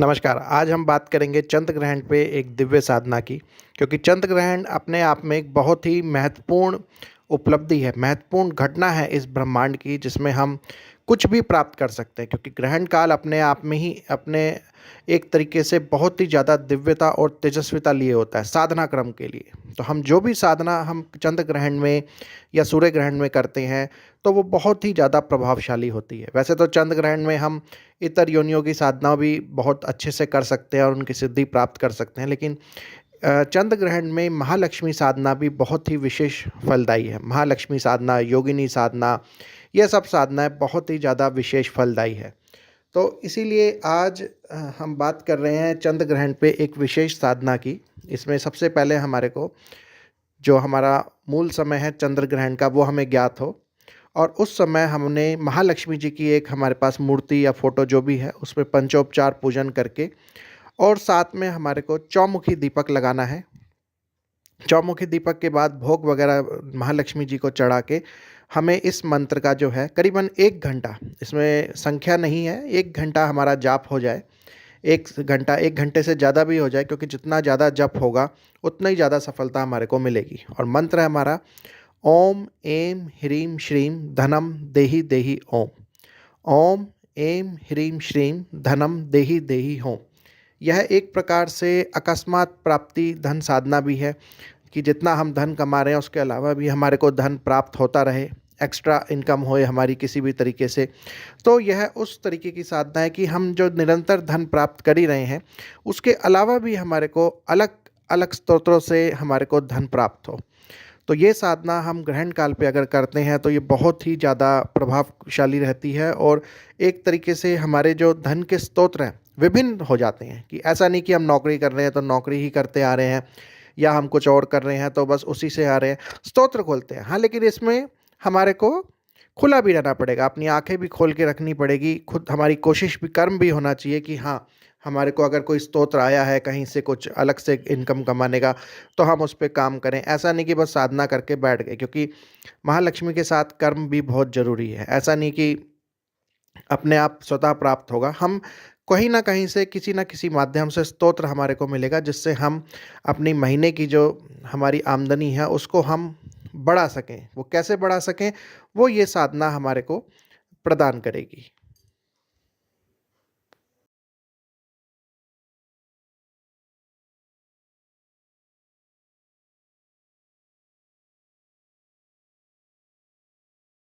नमस्कार। आज हम बात करेंगे चंद्र ग्रहण पे एक दिव्य साधना की, क्योंकि चंद्र ग्रहण अपने आप में एक बहुत ही महत्वपूर्ण उपलब्धि है, महत्वपूर्ण घटना है इस ब्रह्मांड की, जिसमें हम कुछ भी प्राप्त कर सकते हैं। क्योंकि ग्रहण काल अपने आप में ही अपने एक तरीके से बहुत ही ज़्यादा दिव्यता और तेजस्विता लिए होता है साधना क्रम के लिए। तो हम जो भी साधना हम चंद्र ग्रहण में या सूर्य ग्रहण में करते हैं, तो वो बहुत ही ज़्यादा प्रभावशाली होती है। वैसे तो चंद्र ग्रहण में हम इतर योनियों की साधना भी बहुत अच्छे से कर सकते हैं और उनकी सिद्धि प्राप्त कर सकते हैं, लेकिन चंद्र ग्रहण में महालक्ष्मी साधना भी बहुत ही विशेष फलदायी है। महालक्ष्मी साधना, योगिनी साधना, ये सब साधनाएँ बहुत ही ज़्यादा विशेष फलदायी है। तो इसीलिए आज हम बात कर रहे हैं चंद्र ग्रहण पे एक विशेष साधना की। इसमें सबसे पहले हमारे को जो हमारा मूल समय है चंद्र ग्रहण का, वो हमें ज्ञात हो, और उस समय हमने महालक्ष्मी जी की एक हमारे पास मूर्ति या फोटो जो भी है, उसमें पंचोपचार पूजन करके और साथ में हमारे को चौमुखी दीपक लगाना है। चौमुखी दीपक के बाद भोग वगैरह महालक्ष्मी जी को चढ़ा के हमें इस मंत्र का जो है करीबन 1 घंटा, इसमें संख्या नहीं है, 1 घंटा हमारा जाप हो जाए। 1 घंटा, 1 घंटे से ज़्यादा भी हो जाए, क्योंकि जितना ज़्यादा जप होगा उतना ही ज़्यादा सफलता हमारे को मिलेगी। और मंत्र है हमारा ओम ऐं ह्रीं श्रीं धनम देहि देहि ओम। ओम ऐं ह्रीं श्रीं धनम देहि देहि ओम। यह एक प्रकार से अकस्मात प्राप्ति धन साधना भी है, कि जितना हम धन कमा रहे हैं उसके अलावा भी हमारे को धन प्राप्त होता रहे, एक्स्ट्रा इनकम होए हमारी किसी भी तरीके से। तो यह उस तरीके की साधना है कि हम जो निरंतर धन प्राप्त कर ही रहे हैं, उसके अलावा भी हमारे को अलग अलग स्रोतों से हमारे को धन प्राप्त हो। तो ये साधना हम ग्रहण काल पे अगर करते हैं तो ये बहुत ही ज़्यादा प्रभावशाली रहती है, और एक तरीके से हमारे जो धन के स्रोत हैं विभिन्न हो जाते हैं। कि ऐसा नहीं कि हम नौकरी कर रहे हैं तो नौकरी ही करते आ रहे हैं, या हम कुछ और कर रहे हैं तो बस उसी से आ रहे हैं। स्तोत्र खोलते हैं हाँ, लेकिन इसमें हमारे को खुला भी रहना पड़ेगा, अपनी आंखें भी खोल के रखनी पड़ेगी, खुद हमारी कोशिश भी, कर्म भी होना चाहिए कि हाँ, हमारे को अगर कोई स्तोत्र आया है कहीं से कुछ अलग से इनकम कमाने का, तो हम उस पे काम करें। ऐसा नहीं कि बस साधना करके बैठ गए, क्योंकि महालक्ष्मी के साथ कर्म भी बहुत ज़रूरी है। ऐसा नहीं कि अपने आप स्वतः प्राप्त होगा, हम कहीं न कहीं से किसी न किसी माध्यम से स्तोत्र हमारे को मिलेगा, जिससे हम अपनी महीने की जो हमारी आमदनी है उसको हम बढ़ा सकें। वो कैसे बढ़ा सकें, वो ये साधना हमारे को प्रदान करेगी।